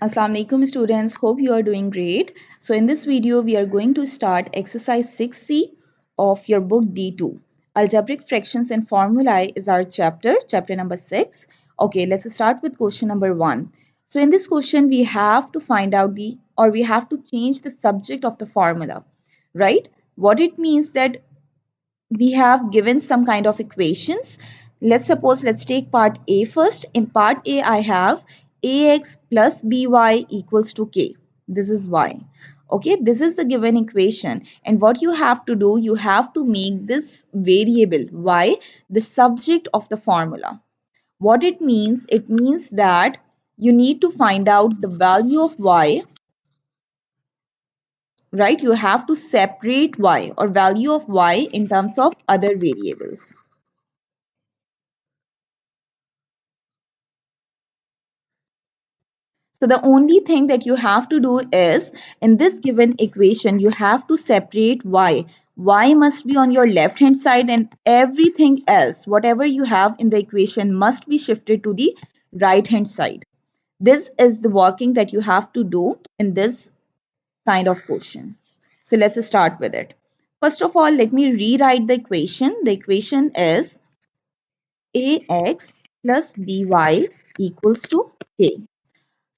Assalamu alaikum students, hope you are doing great. So in this video we are going to start exercise 6C of your book D2. Algebraic fractions and formulae is our chapter number 6. Okay, let's start with question number 1. So in this question we have to find out we have to change the subject of the formula, right? What it means that we have given some kind of equations. Let's take part A first. In part A, I have ax plus by equals to k. This is y. Okay, this is the given equation. And what you have to do, you have to make this variable y the subject of the formula. What it means that you need to find out the value of y, right? You have to separate y or value of y in terms of other variables. So the only thing that you have to do is in this given equation, you have to separate y. Y must be on your left hand side and everything else, whatever you have in the equation must be shifted to the right hand side. This is the working that you have to do in this kind of question. So let's start with it. First of all, let me rewrite the equation. The equation is ax plus by equals to k.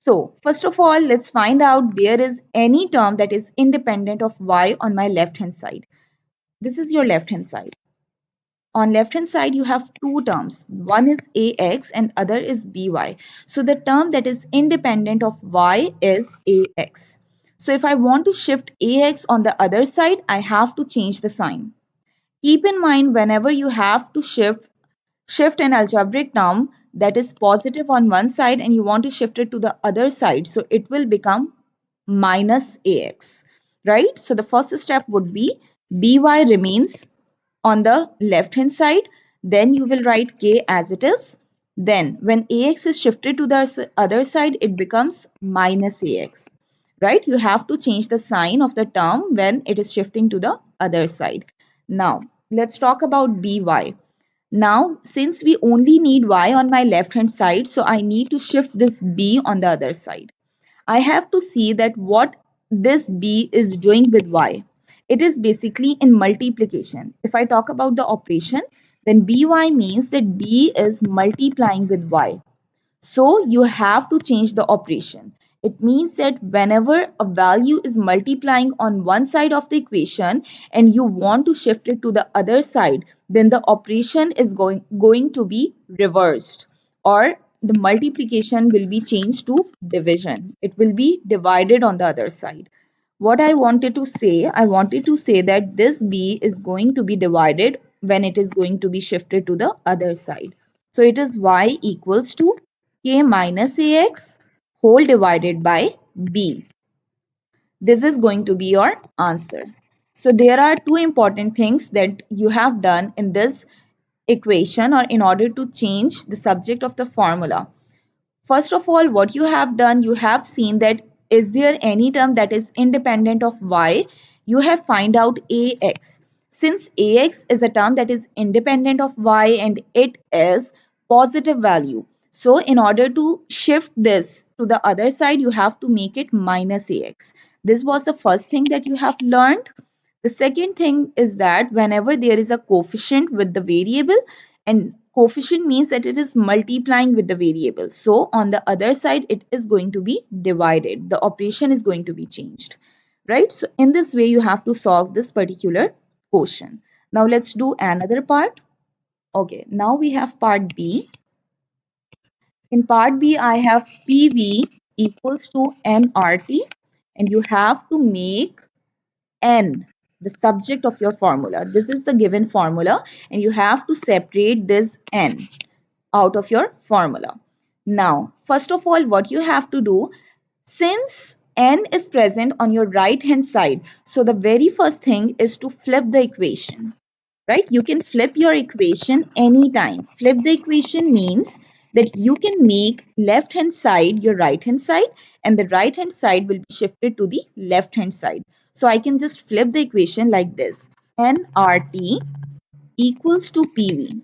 So, first of all, let's find out there is any term that is independent of y on my left hand side. This is your left hand side. On left hand side, you have two terms. One is ax and other is by. So, the term that is independent of y is ax. So, if I want to shift ax on the other side, I have to change the sign. Keep in mind whenever you have to shift an algebraic term that is positive on one side and you want to shift it to the other side, so it will become minus ax, right? So the first step would be by remains on the left hand side, then you will write k as it is. Then when ax is shifted to the other side, it becomes minus ax, right? You have to change the sign of the term when it is shifting to the other side. Now let's talk about by. Now, since we only need y on my left hand side, so I need to shift this b on the other side. I have to see that what this b is doing with y. It is basically in multiplication. If I talk about the operation, then by means that b is multiplying with y. So you have to change the operation. It means that whenever a value is multiplying on one side of the equation and you want to shift it to the other side, then the operation is going to be reversed, or the multiplication will be changed to division. It will be divided on the other side. What I wanted to say that this b is going to be divided when it is going to be shifted to the other side. So it is y equals to k minus ax whole divided by b. This is going to be your answer. So there are two important things that you have done in this equation or in order to change the subject of the formula. First of all, what you have done, you have seen that is there any term that is independent of y? You have find out ax. Since ax is a term that is independent of y and it is positive value. So in order to shift this to the other side, you have to make it minus ax. This was the first thing that you have learned. The second thing is that whenever there is a coefficient with the variable, and coefficient means that it is multiplying with the variable. So on the other side, it is going to be divided. The operation is going to be changed, right? So in this way, you have to solve this particular question. Now let's do another part. Okay, now we have part B. In part B, I have PV equals to nRT, and you have to make n the subject of your formula. This is the given formula, and you have to separate this n out of your formula. Now, first of all, what you have to do, since n is present on your right hand side, so the very first thing is to flip the equation, right? You can flip your equation anytime. Flip the equation means that you can make left hand side your right hand side and the right hand side will be shifted to the left hand side. So I can just flip the equation like this. nRT equals to PV.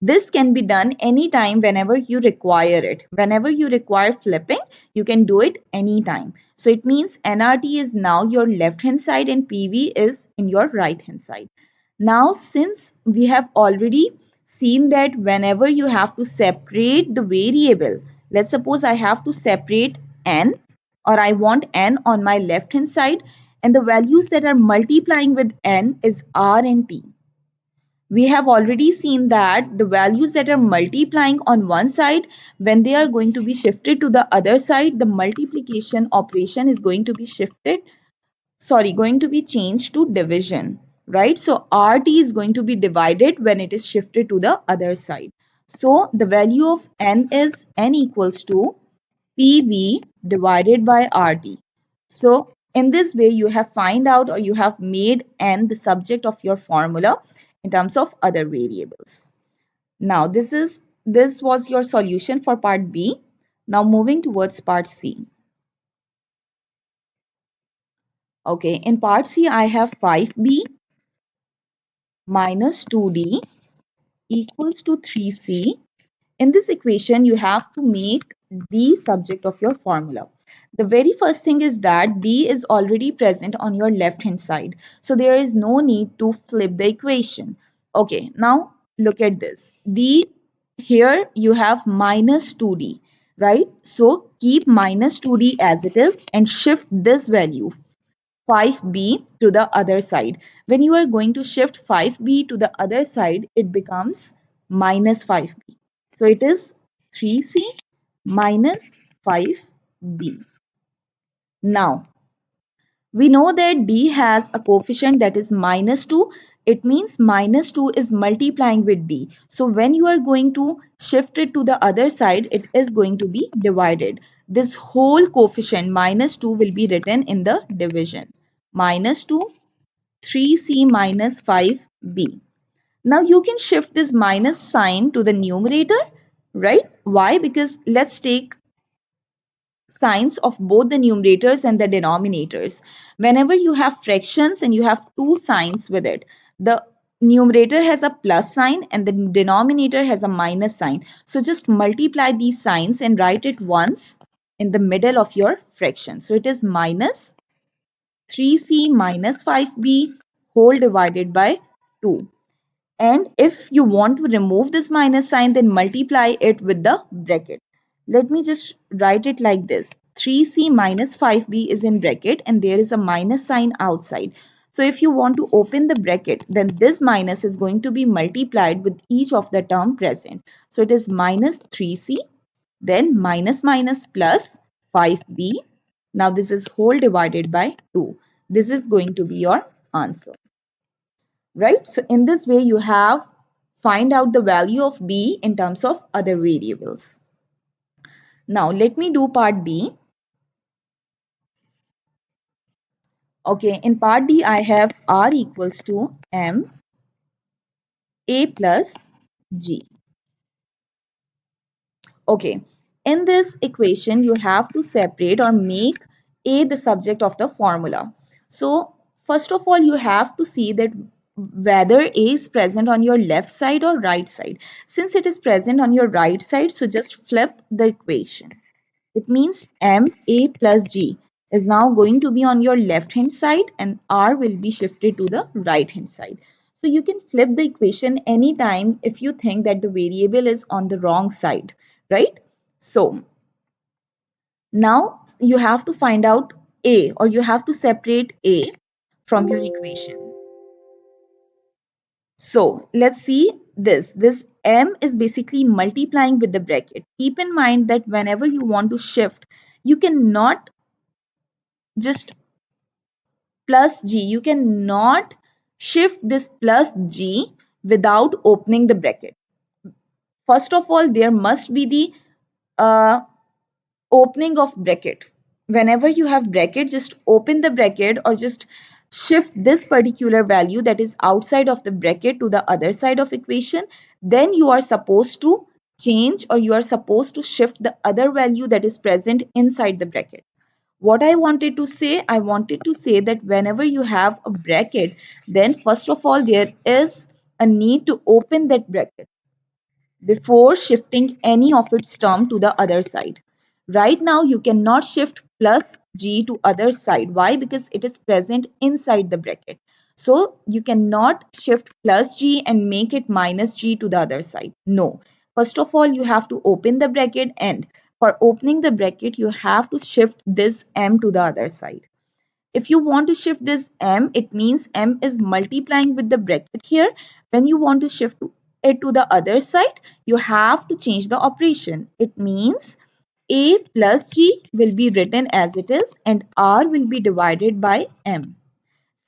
This can be done anytime whenever you require it. Whenever you require flipping, you can do it anytime. So it means NRT is now your left hand side and PV is in your right hand side. Now, since we have already seen that whenever you have to separate the variable, let's suppose I have to separate n, or I want n on my left hand side, and the values that are multiplying with n is r and t. We have already seen that the values that are multiplying on one side, when they are going to be shifted to the other side, the multiplication operation is going to be going to be changed to division, right? So RT is going to be divided when it is shifted to the other side. So the value of n is n equals to PV divided by RT. So in this way, you have find out, or you have made n the subject of your formula in terms of other variables. Now this was your solution for part B. Now moving towards part C. Okay, in part C, I have 5B minus 2D equals to 3C. In this equation, you have to make D subject of your formula. The very first thing is that D is already present on your left hand side. So there is no need to flip the equation. Okay, now look at this. D, here you have minus 2D, right? So keep minus 2D as it is and shift this value 5b to the other side. When you are going to shift 5b to the other side, it becomes minus 5b. So it is 3c minus 5b. Now, we know that d has a coefficient that is minus 2. It means minus 2 is multiplying with d. So when you are going to shift it to the other side, it is going to be divided. This whole coefficient minus 2 will be written in the division. Minus 2 3c minus 5b. Now you can shift this minus sign to the numerator, right? Why? Because let's take signs of both the numerators and the denominators. Whenever you have fractions and you have two signs with it, the numerator has a plus sign and the denominator has a minus sign. So just multiply these signs and write it once in the middle of your fraction. So it is minus 3c minus 5b whole divided by 2. And if you want to remove this minus sign, then multiply it with the bracket. Let me just write it like this. 3c minus 5b is in bracket and there is a minus sign outside. So if you want to open the bracket, then this minus is going to be multiplied with each of the term present. So it is minus 3c, then minus minus plus 5b. Now this is whole divided by 2. This is going to be your answer, right? So in this way, you have find out the value of b in terms of other variables. Now let me do part D. Okay, in part D, I have r equals to m a plus g. Okay, in this equation, you have to separate or make a the subject of the formula. So first of all, you have to see that whether a is present on your left side or right side. Since it is present on your right side, so just flip the equation. It means m a plus g is now going to be on your left hand side and r will be shifted to the right hand side. So you can flip the equation anytime if you think that the variable is on the wrong side, right? So now you have to find out a, or you have to separate a from your equation. So let's see this. This m is basically multiplying with the bracket. Keep in mind that whenever you want to shift, you cannot just plus g. You cannot shift this plus g without opening the bracket. First of all, there must be the uh, opening of bracket. Whenever you have bracket, just open the bracket or just shift this particular value that is outside of the bracket to the other side of equation. Then you are supposed to change, or you are supposed to shift the other value that is present inside the bracket. What I wanted to say that whenever you have a bracket, then first of all, there is a need to open that bracket. before shifting any of its term to the other side. Right now, you cannot shift plus g to other side. Why? Because it is present inside the bracket. So you cannot shift plus g and make it minus g to the other side. No. First of all, you have to open the bracket, and for opening the bracket, you have to shift this m to the other side. If you want to shift this m, it means m is multiplying with the bracket here. When you want to shift it to the other side, you have to change the operation. It means a plus g will be written as it is and r will be divided by m.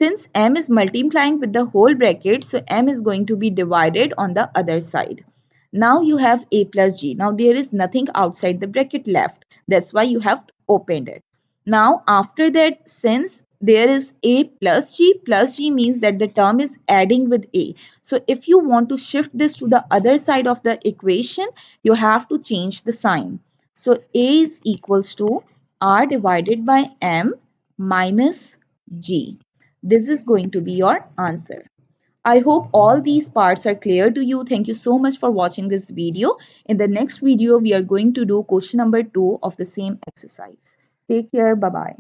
Since m is multiplying with the whole bracket, so m is going to be divided on the other side. Now you have a plus g. Now there is nothing outside the bracket left. That's why you have opened it. Now after that, since there is a plus g means that the term is adding with a. So if you want to shift this to the other side of the equation, you have to change the sign. So a is equals to r divided by m minus g. This is going to be your answer. I hope all these parts are clear to you. Thank you so much for watching this video. In the next video, we are going to do question number 2 of the same exercise. Take care. Bye-bye.